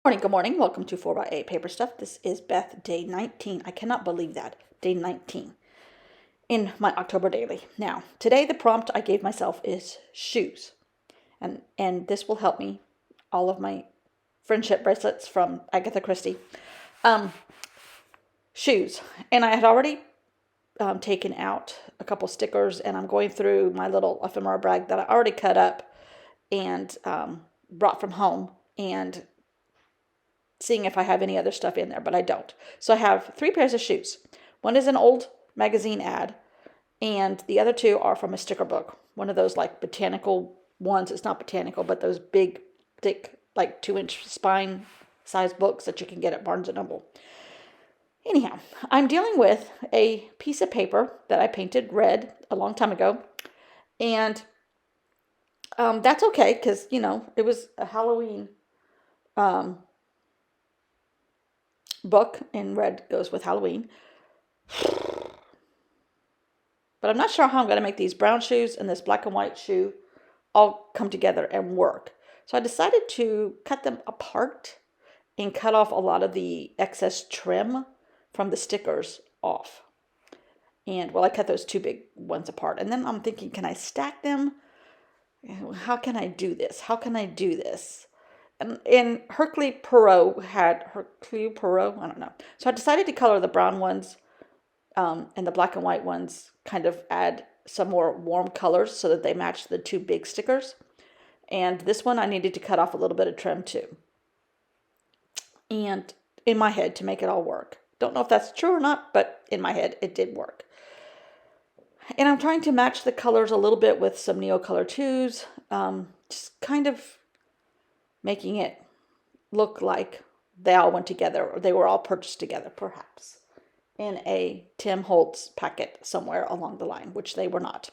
Morning, good morning. Welcome to 4x8 Paper Stuff. This is Beth, day 19. I cannot believe that. Day 19 in my October daily. Now, today the prompt I gave myself is shoes. And this will help me. All of my friendship bracelets from Agatha Christie. Shoes. And I had already taken out a couple stickers, and I'm going through my little ephemera bag that I already cut up and brought from home, and seeing if I have any other stuff in there, but I don't. So I have 3 pairs of shoes. One is an old magazine ad, and the other 2 are from a sticker book. One of those like botanical ones. It's not botanical, but those big, thick, like 2-inch spine size books that you can get at Barnes & Noble. Anyhow, I'm dealing with a piece of paper that I painted red a long time ago, and that's okay because, it was a Halloween book, and red goes with Halloween. But I'm not sure how I'm going to make these brown shoes and this black and white shoe all come together and work. So I decided to cut them apart and cut off a lot of the excess trim from the stickers off. And well, I cut those 2 big ones apart. And then I'm thinking, can I stack them? How can I do this? And Hercule Poirot, I don't know. So I decided to color the brown ones and the black and white ones, kind of add some more warm colors so that they match the 2 big stickers. And this one I needed to cut off a little bit of trim too. And in my head to make it all work. Don't know if that's true or not, but in my head it did work. And I'm trying to match the colors a little bit with some Neocolor 2s, just kind of making it look like they all went together, or they were all purchased together, perhaps, in a Tim Holtz packet somewhere along the line, which they were not.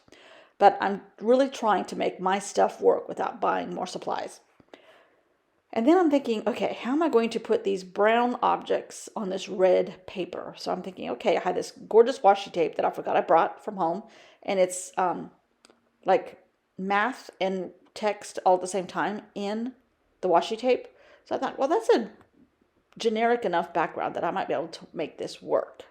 But I'm really trying to make my stuff work without buying more supplies. And then I'm thinking, okay, how am I going to put these brown objects on this red paper? So I'm thinking, okay, I had this gorgeous washi tape that I forgot I brought from home, and it's like math and text all at the same time in the washi tape. So I thought, well, that's a generic enough background that I might be able to make this work.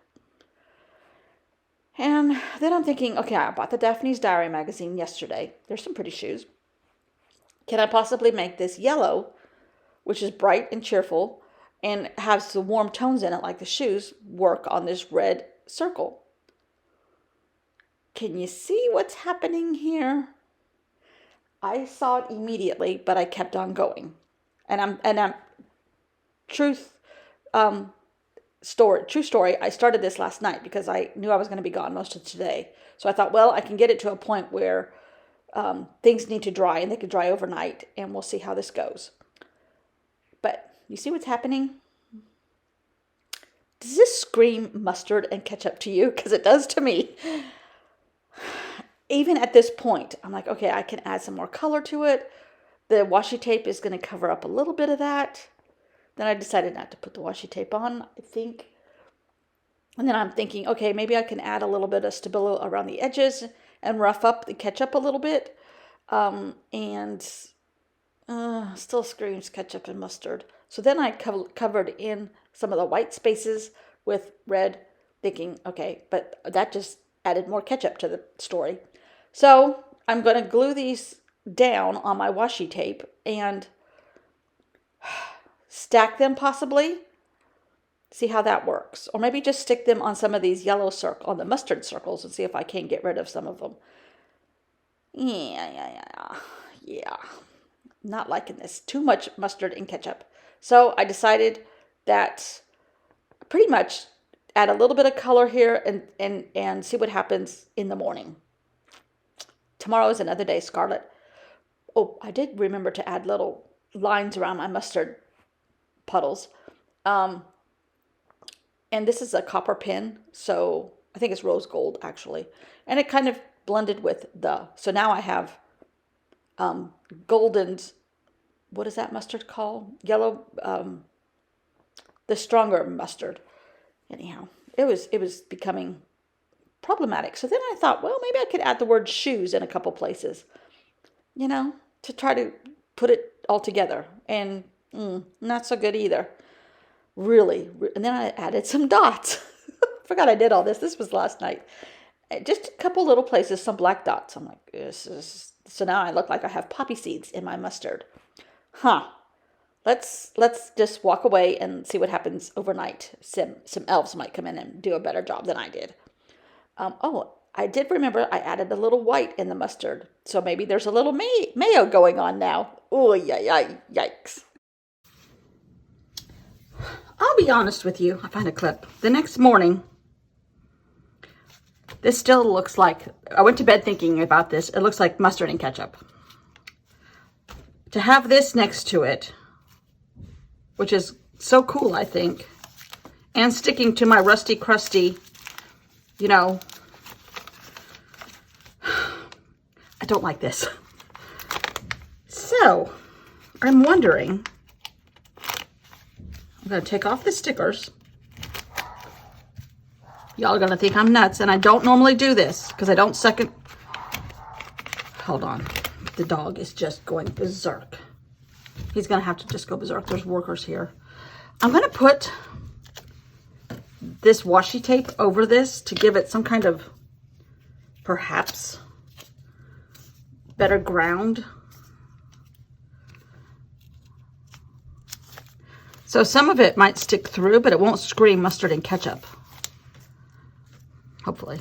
And then I'm thinking, okay, I bought the Daphne's Diary magazine yesterday. There's some pretty shoes. Can I possibly make this yellow, which is bright and cheerful and has the warm tones in it like the shoes, work on this red circle? Can you see what's happening here? I saw it immediately, but I kept on going. True story. I started this last night because I knew I was going to be gone most of today. So I thought, well, I can get it to a point where things need to dry, and they could dry overnight, and we'll see how this goes. But you see what's happening? Does this scream mustard and ketchup to you? Because it does to me. Even at this point, I'm like, okay, I can add some more color to it. The washi tape is going to cover up a little bit of that. Then I decided not to put the washi tape on, I think. And then I'm thinking, okay, maybe I can add a little bit of Stabilo around the edges and rough up the ketchup a little bit. Still screams ketchup and mustard. So then I covered in some of the white spaces with red, thinking, okay, but that just added more ketchup to the story. So I'm going to glue these down on my washi tape and stack them possibly. See how that works. Or maybe just stick them on some of these on the mustard circles, and see if I can get rid of some of them. Yeah. Not liking this. Too much mustard and ketchup. So I decided that pretty much add a little bit of color here and see what happens in the morning. Tomorrow is another day, Scarlet. Oh, I did remember to add little lines around my mustard puddles. And this is a copper pen, so I think it's rose gold actually. And it kind of blended with so now I have golden, what is that mustard called? Yellow, the stronger mustard. Anyhow, it was becoming problematic. So then I thought, well, maybe I could add the word shoes in a couple places, to try to put it all together. And Not so good either. Really. And then I added some dots. Forgot I did all this. This was last night. Just a couple little places, some black dots. I'm like, this is... So now I look like I have poppy seeds in my mustard. Huh. Let's just walk away and see what happens overnight. Some elves might come in and do a better job than I did. Oh, I did remember I added a little white in the mustard. So maybe there's a little mayo going on now. Oh, yikes. I'll be honest with you. I found a clip. The next morning, this still looks like, I went to bed thinking about this. It looks like mustard and ketchup. To have this next to it, which is so cool, I think, and sticking to my rusty, crusty, you know, I don't like this. So, I'm wondering, I'm going to take off the stickers. Y'all are going to think I'm nuts, and I don't normally do this, because I don't second... Hold on. The dog is just going berserk. He's going to have to just go berserk. There's workers here. I'm going to put this washi tape over this to give it some kind of, perhaps, better ground. So some of it might stick through, but it won't scream mustard and ketchup. Hopefully.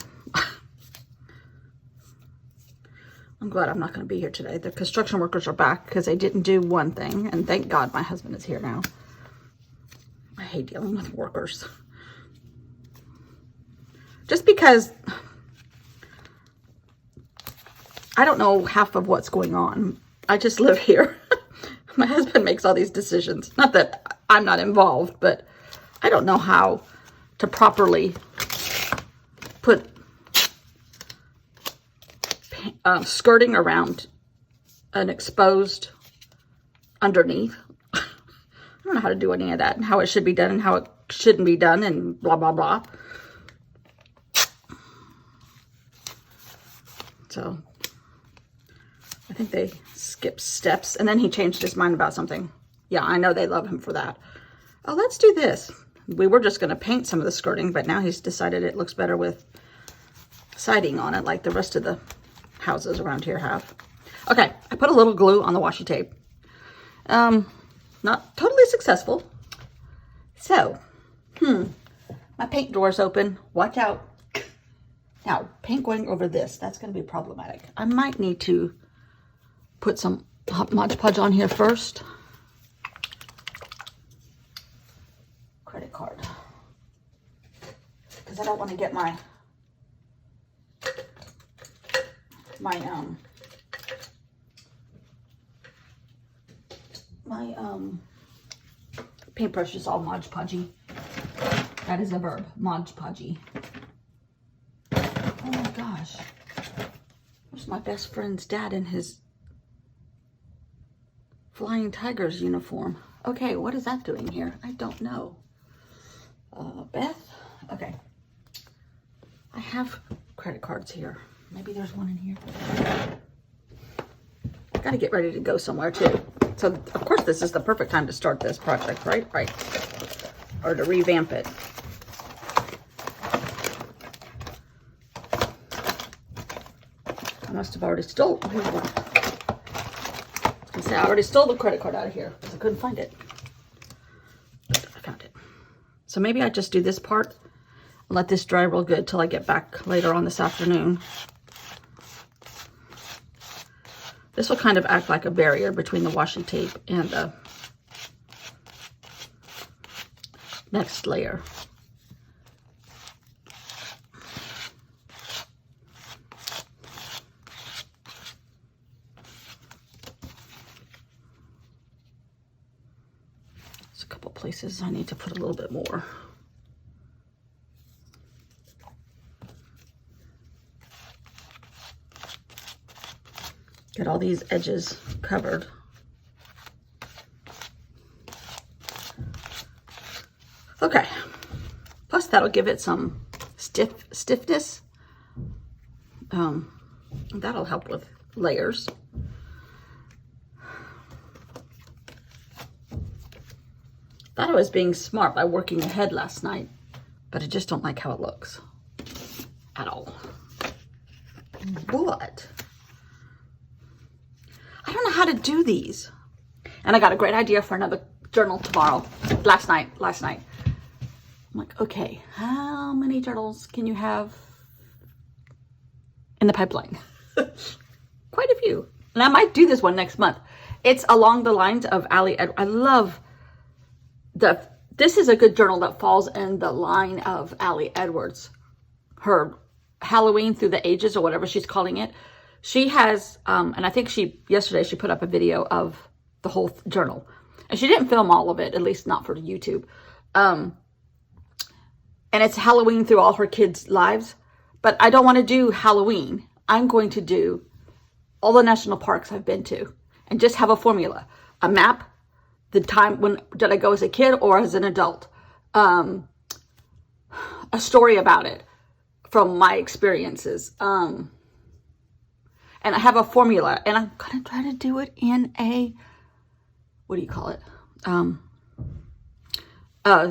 I'm glad I'm not going to be here today. The construction workers are back because they didn't do one thing. And thank God my husband is here now. I hate dealing with workers. Just because I don't know half of what's going on. I just live here. My husband makes all these decisions. Not that I'm not involved, but I don't know how to properly put skirting around an exposed underneath. I don't know how to do any of that, and how it should be done and how it shouldn't be done, and blah, blah, blah. So I think they skipped steps, and then he changed his mind about something. Yeah, I know they love him for that. Oh, let's do this. We were just going to paint some of the skirting, but now he's decided it looks better with siding on it, like the rest of the houses around here have. Okay, I put a little glue on the washi tape. Not totally successful. So, my paint drawer's open. Watch out. Now, paint going over this, that's going to be problematic. I might need to put some Mod Podge on here first. Credit card. Because I don't want to get my paintbrush is all Mod Podgey. That is a verb, Mod Podgey. Oh my gosh. Where's my best friend's dad in his Flying Tigers uniform? Okay, what is that doing here? I don't know. Beth? Okay. I have credit cards here. Maybe there's one in here. Got to get ready to go somewhere too. So, of course, this is the perfect time to start this project, right? Right. Or to revamp it. I must have already stole. Here's one. I was gonna say I already stole the credit card out of here because I couldn't find it. But I found it. So maybe I just do this part. Let this dry real good till I get back later on this afternoon. This will kind of act like a barrier between the washi tape and the next layer. There's a couple places I need to put a little bit more. Get all these edges covered. Okay. Plus that'll give it some stiffness. That'll help with layers. Thought I was being smart by working ahead last night, but I just don't like how it looks at all. But I don't know how to do these. And I got a great idea for another journal tomorrow. Last night. I'm like, okay, how many journals can you have in the pipeline? Quite a few. And I might do this one next month. It's along the lines of Ali Edwards. I love this is a good journal that falls in the line of Ali Edwards. Her Halloween Through the Ages, or whatever she's calling it. She has, and I think yesterday she put up a video of the whole journal. And she didn't film all of it, at least not for YouTube. And it's Halloween through all her kids' lives. But I don't want to do Halloween. I'm going to do all the national parks I've been to. And just have a formula. A map. The time, when did I go as a kid or as an adult? A story about it from my experiences. And I have a formula. And I'm going to try to do it in a, what do you call it?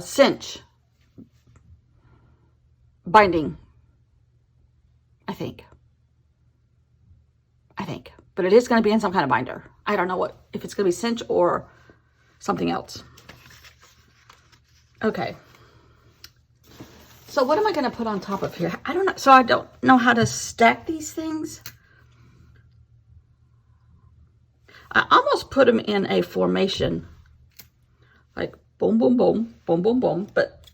Cinch binding, I think. But it is going to be in some kind of binder. I don't know if it's going to be cinch or something else. Okay. So what am I going to put on top of here? I don't know. So I don't know how to stack these things. I almost put them in a formation. Like boom, boom, boom, boom, boom, boom. But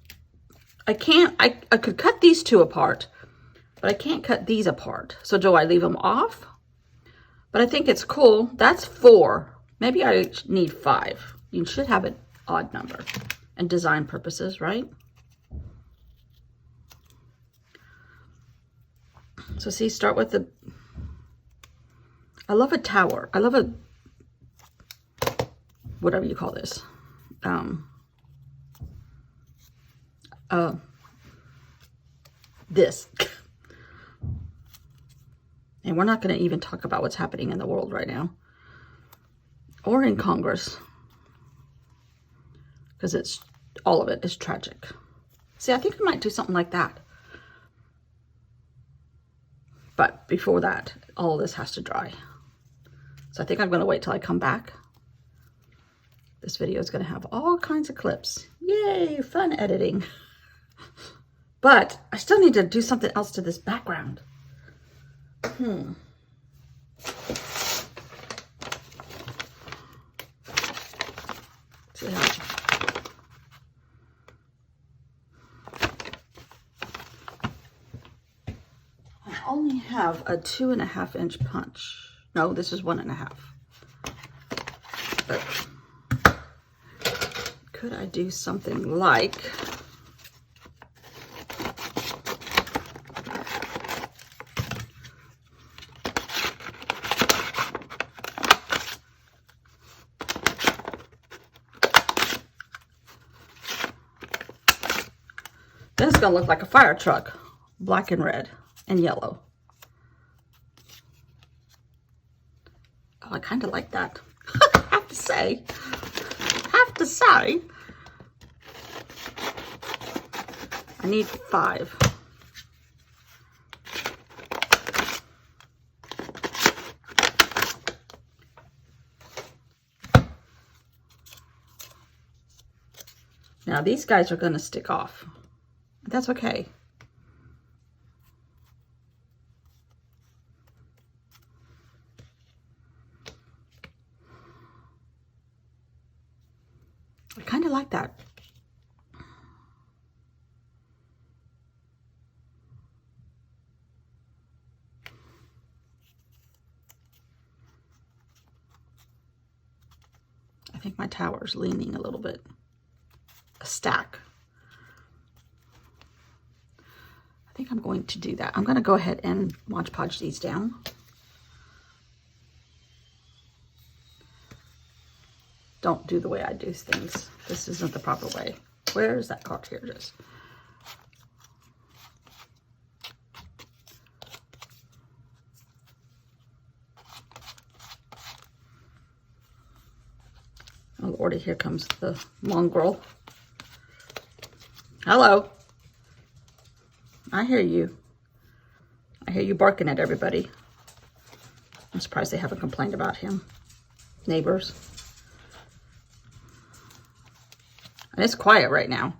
I can't. I could cut these two apart. But I can't cut these apart. So do I leave them off? But I think it's cool. That's 4. Maybe I need 5. You should have an odd number. And design purposes, right? So see, start with the... I love a tower. I love a... whatever you call this. This. And we're not going to even talk about what's happening in the world right now. Or in Congress. Because all of it is tragic. See, I think I might do something like that. But before that, all of this has to dry. So I think I'm going to wait till I come back. This video is going to have all kinds of clips. Yay, fun editing. But I still need to do something else to this background. See how I only have a 2.5 inch punch. No, this is 1.5. But could I do something like... This is going to look like a fire truck. Black and red and yellow. Oh, I kind of like that. Have to say. I need 5. Now these guys are going to stick off. That's okay. I kind of like that. I think my tower's leaning a little bit. A stack. I think I'm going to do that. I'm going to go ahead and Mod Podge these down. Don't do the way I do things. This isn't the proper way. Where is that card? Here it is. Oh Lordy, here comes the mongrel. Hello. I hear you. I hear you barking at everybody. I'm surprised they haven't complained about him. Neighbors. And it's quiet right now.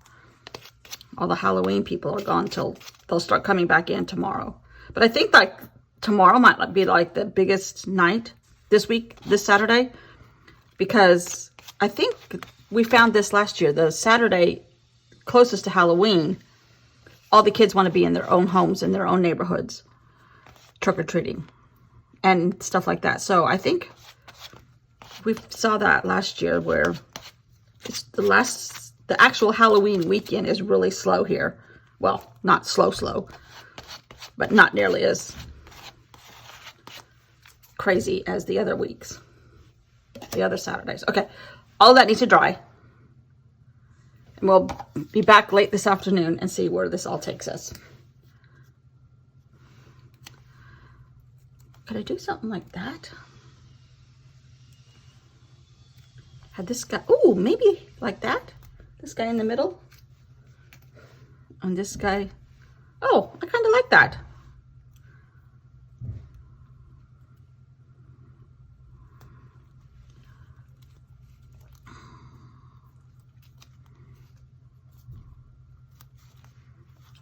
All the Halloween people are gone till they'll start coming back in tomorrow. But I think like tomorrow might be like the biggest night this week, this Saturday. Because I think we found this last year. The Saturday closest to Halloween, all the kids want to be in their own homes, in their own neighborhoods, trick-or-treating and stuff like that. So I think we saw that last year where it's the actual Halloween weekend is really slow here. Well, not slow, but not nearly as crazy as the other weeks, the other Saturdays. Okay, all that needs to dry. And we'll be back late this afternoon and see where this all takes us. Could I do something like that? Had this guy, ooh, maybe like that. This guy in the middle. And this guy, oh, I kind of like that.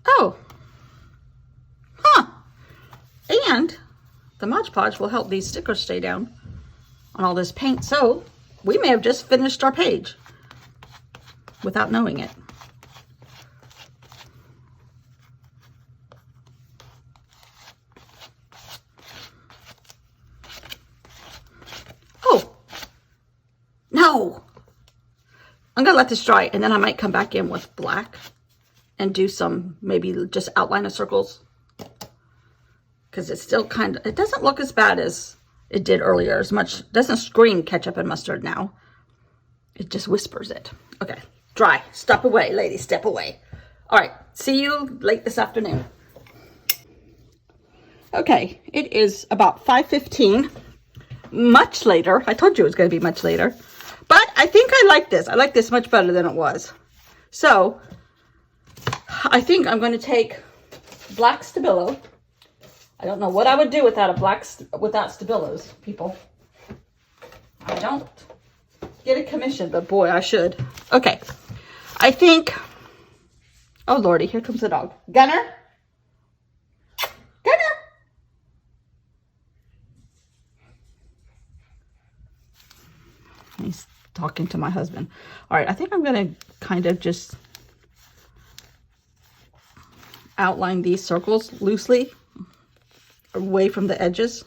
Oh, huh. And the Mod Podge will help these stickers stay down on all this paint. So we may have just finished our page without knowing it. Oh, no. I'm going to let this dry and then I might come back in with black and do some, maybe just outline of circles. Because it's still kind of, it doesn't look as bad as it did earlier. As much, doesn't scream ketchup and mustard now. It just whispers it. Okay, dry. Step away, lady, step away. All right, see you late this afternoon. Okay, it is about 5:15. Much later. I told you it was going to be much later. But I think I like this. I like this much better than it was. So I think I'm going to take black Stabilo. I don't know what I would do without without Stabilos, people. I don't get a commission, but boy, I should. Okay, I think. Oh Lordy, here comes the dog. Gunner, Gunner. He's talking to my husband. All right, I think I'm gonna kind of just outline these circles loosely away from the edges,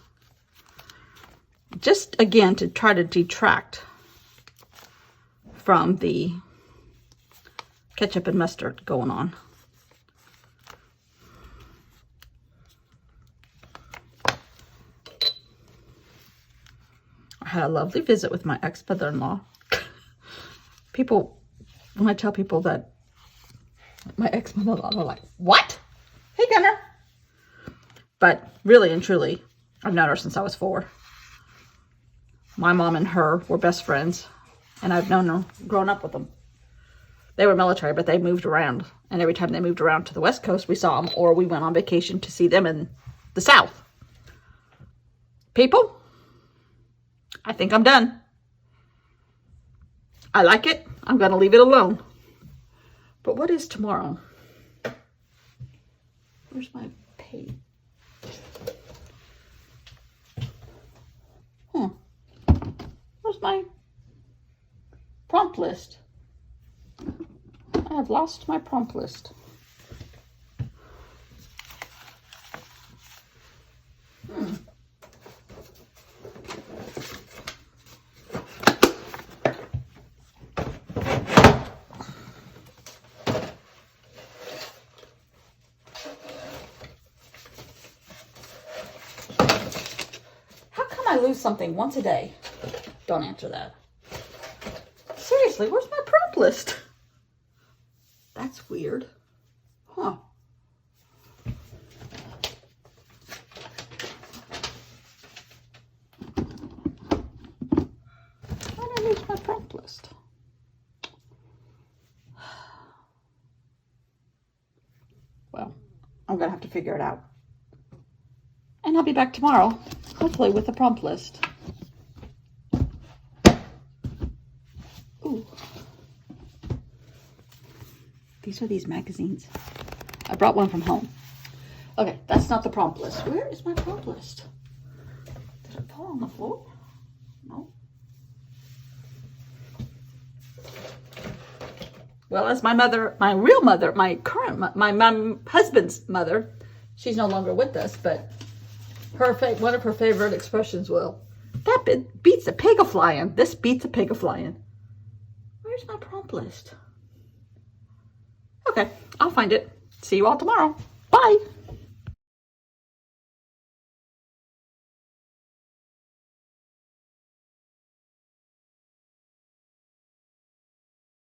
just again to try to detract from the ketchup and mustard going on. I had a lovely visit with my ex-mother-in-law. People, when I tell people that my ex-mother-in-law, they're like, what? Hey, Gunner. But really and truly, I've known her since I was 4. My mom and her were best friends, and I've known her, grown up with them. They were military, but they moved around. And every time they moved around to the West Coast, we saw them, or we went on vacation to see them in the South. People, I think I'm done. I like it. I'm going to leave it alone. But what is tomorrow? Where's my page? Where's my prompt list? I have lost my prompt list. I lose something once a day? Don't answer that. Seriously, where's my prompt list? That's weird. Huh. Why did I lose my prompt list? Well, I'm going to have to figure it out. And I'll be back tomorrow, hopefully with a prompt list. Ooh. These are these magazines. I brought one from home. Okay, that's not the prompt list. Where is my prompt list? Did it fall on the floor? No. Well, as my mother, my real mother, my current, my husband's mother, she's no longer with us, but one of her favorite expressions will, that bit beats a pig a flying. This beats a pig a flying. Where's my prompt list? Okay, I'll find it. See you all tomorrow. Bye.